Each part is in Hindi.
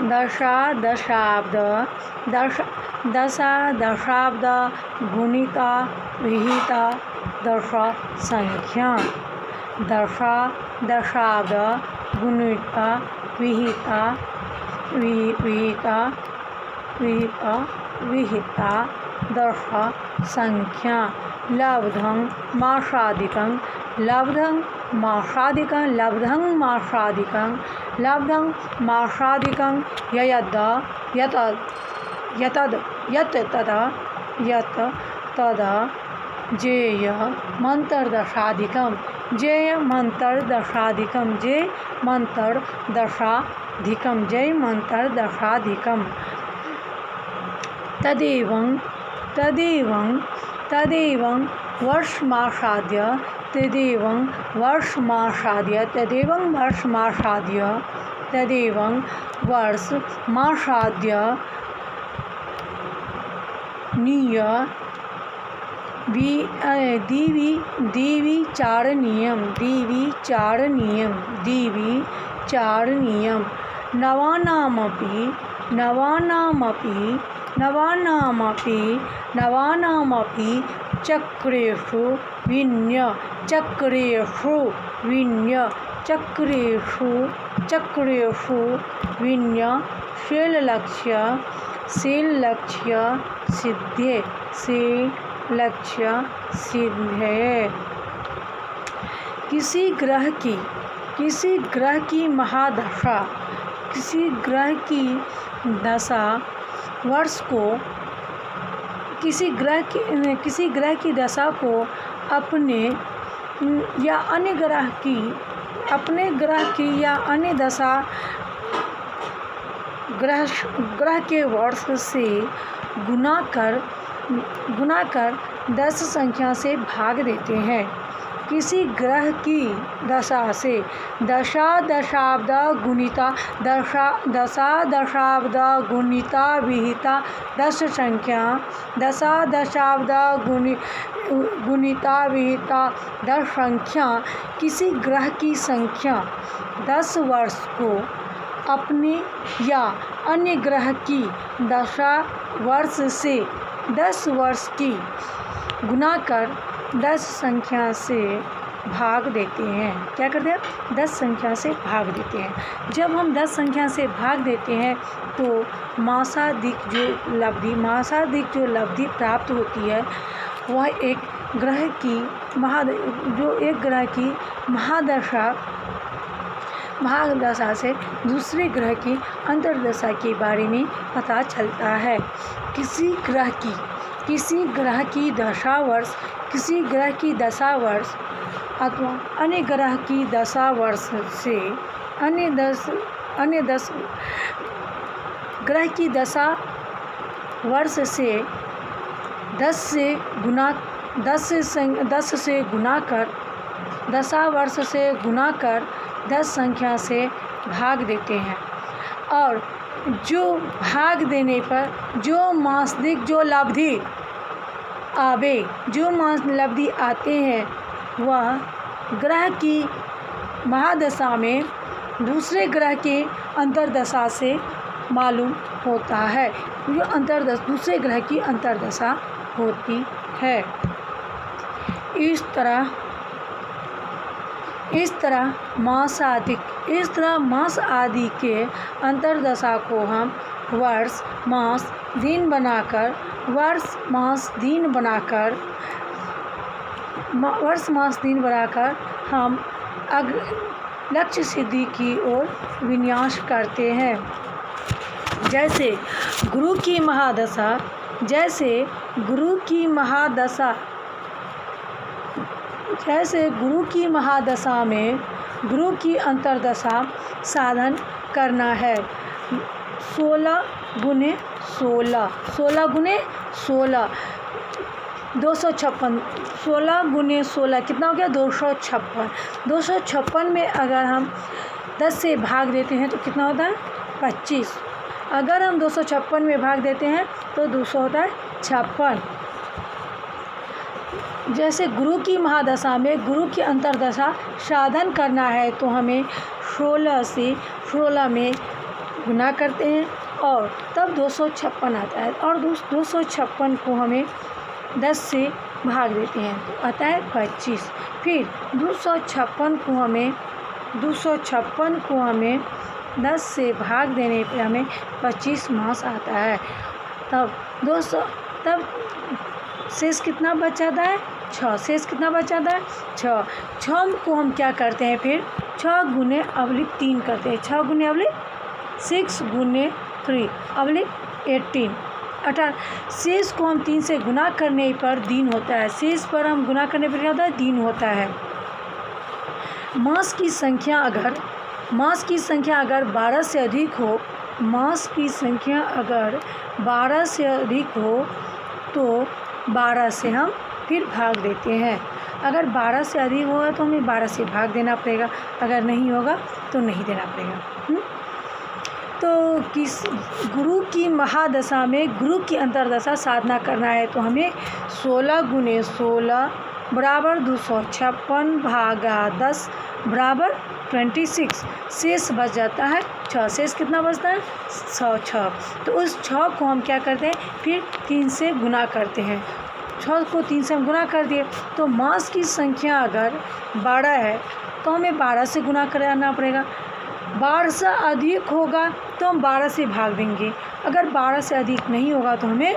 दशा दशाब्द दशा दशाब्द गुणिता विहिता दश संख्या दशा दशाब्द गुणिता विहिता विहिता विहिता विहिता दश संख्या लब्धं मासादिकं लब्धं मासादिकं लब्धं मासादिकं लब्धं मासादिकं यत् तदा जेय मंतरदशाधिकं जेय मंतरदशाधिकं जेय मंतरदशाधिकं जेय मंतरदशाधिकं तदेवं वर्षमासाद्य तदेवं वर्षमासाद्य नीय दिविचारणीयं नवानामपि चक्रेषु विन्य शीललक्ष्य सिद्धे किसी ग्रह की महादशा किसी ग्रह की दशा वर्ष को किसी ग्रह की दशा को अपने या अन्य अन्य दशा ग्रह के वर्ष से गुना कर 10 संख्या से भाग देते हैं। किसी ग्रह की दशा से दशा दशाब्द गुणिता विहिता 10 संख्या दशा दशाब्द गुणिता विहिता 10 संख्या किसी ग्रह की संख्या 10 वर्ष को अपने या अन्य ग्रह की दशा वर्ष से 10 वर्ष की गुना कर 10 संख्या से भाग देते हैं। क्या करते हैं? 10 संख्या से भाग देते हैं। जब हम 10 संख्या से भाग देते हैं तो मासाधिक जो लब्धि प्राप्त होती है वह एक ग्रह की महादशा से दूसरे ग्रह की अंतर्दशा के बारे में पता चलता है। किसी ग्रह की दशा वर्ष अथवा अन्य ग्रह की दशा वर्ष से अन्य 10 ग्रह की दशा वर्ष से 10 से गुना कर 10 संख्या से भाग देते हैं और जो भाग देने पर जो मासिक जो लब्धि आते हैं वह ग्रह की महादशा में दूसरे ग्रह के अंतर्दशा से मालूम होता है। दूसरे ग्रह की अंतर्दशा होती है। इस तरह मास आदि के अंतर्दशा को हम वर्ष मास दिन बनाकर हम लक्ष्य सिद्धि की ओर विन्यास करते हैं। जैसे गुरु की महादशा में गुरु की अंतर्दशा साधन करना है। 16 गुने 16 256 16 गुने 16 कितना हो गया? 256 256 में अगर हम 10 से भाग देते हैं तो कितना होता है? 25। अगर हम 256 में भाग देते हैं तो 200 होता है 56। जैसे गुरु की महादशा में गुरु की अंतर्दशा साधन करना है तो हमें 16 में गुना करते हैं और तब 256 आता है, और 256 को हमें 10 से भाग देते हैं तो आता है 25। फिर 256 को हमें 10 से भाग देने पे हमें 25 मास आता है। तब शेष कितना बच जाता है? 6। शेष कितना बच जाता है? 6 को हम क्या करते हैं फिर 6 गुने अवलिक 3 करते हैं। 6 गुने अवलिक 6 गुने 3 अवलिक 18। शेष को हम 3 से गुना करने पर दिन होता है। शेष पर हम गुना करने पर क्या होता है? दिन होता है। मास की संख्या अगर 12 से अधिक हो, मास की संख्या अगर 12 से अधिक हो तो 12 से हम फिर भाग देते हैं। अगर 12 से अधिक होगा तो हमें 12 से भाग देना पड़ेगा, अगर नहीं होगा तो नहीं देना पड़ेगा। तो किस गुरु की महादशा में गुरु की अंतर्दशा साधना करना है तो हमें 16 गुने 16 बराबर 256 भागा 10 बराबर 26। शेष बच जाता है 6। शेष कितना बचता है? 6। तो उस 6 को हम क्या करते हैं? फिर 3 से गुना करते हैं। 6 को 3 से हम गुना कर दिए तो मास की संख्या अगर 12 है तो हमें 12 से गुना कराना पड़ेगा। 12 से अधिक होगा तो हम 12 से भाग देंगे, अगर 12 से अधिक नहीं होगा तो हमें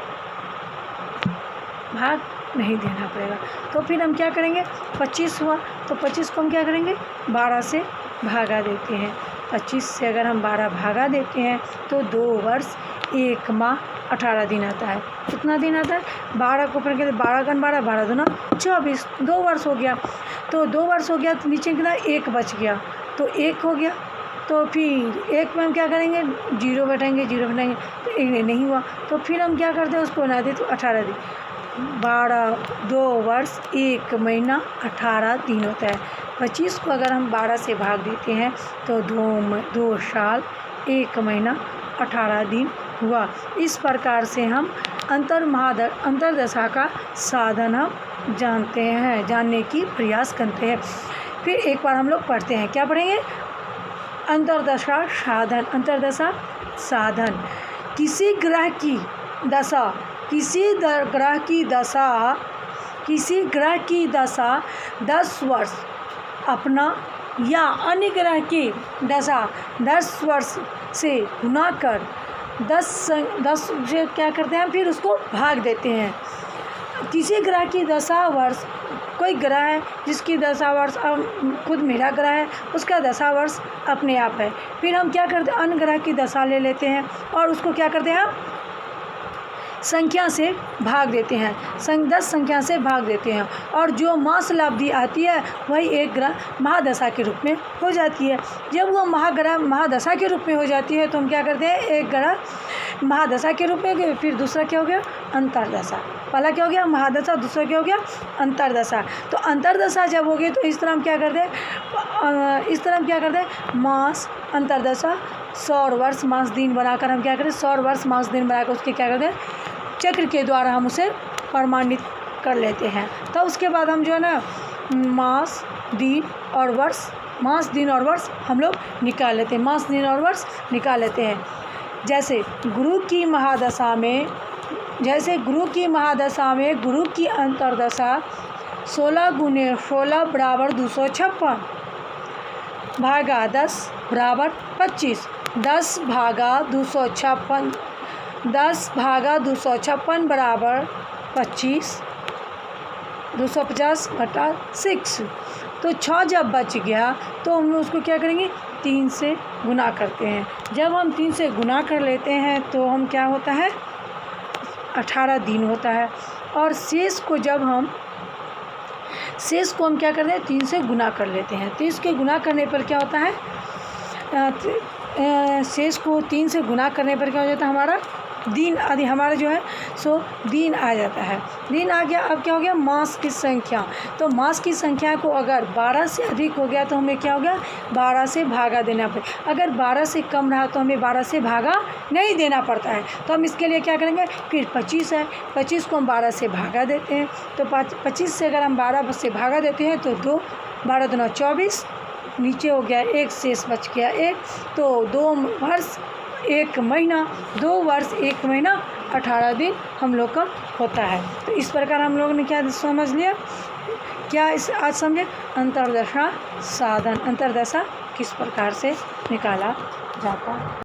भाग नहीं देना पड़ेगा। तो फिर हम क्या करेंगे? 25 हुआ तो 25 को हम क्या करेंगे? 12 से भागा देते हैं। 25 से अगर हम 12 भागा देते हैं तो 2 वर्ष 1 माह 18 दिन आता है। कितना दिन आता है? 12 को ऊपर के 12 गन 12 12 दूना 24, 2 वर्ष हो गया। तो 2 वर्ष हो गया तो नीचे कितना? 1 बच गया तो 1 हो गया। तो फिर 1 में हम क्या करेंगे? 0 बैठाएंगे, 0 बैठाएंगे तो 1 नहीं हुआ तो फिर हम क्या करते हैं? उसको बना देते तो 18 दिन। 2 वर्ष 1 महीना 18 दिन होता है। 25 को अगर हम 12 से भाग देते हैं तो 2 साल 1 महीना 18 दिन हुआ। इस प्रकार से हम अंतर्दशा का साधन हम जानने की प्रयास करते हैं। फिर एक बार हम लोग पढ़ते हैं, क्या पढ़ेंगे? अंतर्दशा साधन। किसी ग्रह की दशा 10 वर्ष अपना या अन्य ग्रह की दशा 10 वर्ष से गुना कर 10 से क्या करते हैं? फिर उसको भाग देते हैं। किसी ग्रह की दशा वर्ष, कोई ग्रह है जिसकी दशा वर्ष खुद मेरा ग्रह है, उसका दशा वर्ष अपने आप है। फिर हम क्या करते हैं? अन्य ग्रह की दशा ले लेते हैं और उसको क्या करते हैं? हम संख्या से भाग देते हैं, 10 संख्या से भाग देते हैं और जो मास लाब्धि आती है वही एक ग्रह महादशा के रूप में हो जाती है। जब वो महादशा के रूप में हो जाती है तो हम क्या करते हैं? एक ग्रह महादशा के रूप में, फिर दूसरा क्या हो गया? अंतर्दशा। पहला क्या हो गया? महादशा, दूसरा क्या हो गया? अंतर्दशा। तो अंतर्दशा जब हो गई तो इस तरह हम क्या करते हैं? मास अंतर्दशा 100 वर्ष मास दिन बनाकर हम क्या करें? 100 वर्ष मास दिन बनाकर उसके क्या करते हैं? चक्र के द्वारा हम उसे प्रमाणित कर लेते हैं। तो उसके बाद हम जो है ना मास दिन और वर्ष हम लोग निकाल लेते हैं। मास दिन और वर्ष निकाल लेते हैं। जैसे गुरु की महादशा में गुरु की अंतर्दशा 16 गुने 16 बराबर 256 भागा 10 बराबर 25। 10 भागा 256 बराबर 25, 250 बटा 6। तो 6 जब बच गया तो हम उसको क्या करेंगे? 3 से गुना करते हैं। जब हम 3 से गुना कर लेते हैं तो हम क्या होता है? 18 दिन होता है। और शेष को हम क्या करते हैं? 3 से गुना कर लेते हैं। 3 के गुना करने पर क्या होता है? शेष को 3 से गुना करने पर क्या हो जाता है? हमारा दिन आदि हमारा जो है सो दिन आ जाता है। दिन आ गया। अब क्या हो गया? मास की संख्या। तो मास की संख्या को अगर 12 से अधिक हो गया तो हमें क्या हो गया? 12 से भागा देना पड़ेगा। अगर 12 से कम रहा तो हमें 12 से भागा नहीं देना पड़ता है। तो हम इसके लिए क्या करेंगे? फिर 25 है, 25 को हम 12 से भागा देते हैं। तो 25 से अगर हम 12 से भागा देते हैं तो 12 दूना 24, नीचे हो गया 1, शेष बच गया 1। तो 2 वर्ष 1 महीना, 2 वर्ष 1 महीना 18 दिन हम लोग का होता है। तो इस प्रकार हम लोगों ने क्या समझ लिया, क्या इस आज समझे, अंतर्दशा साधन, अंतर्दशा किस प्रकार से निकाला जाता है।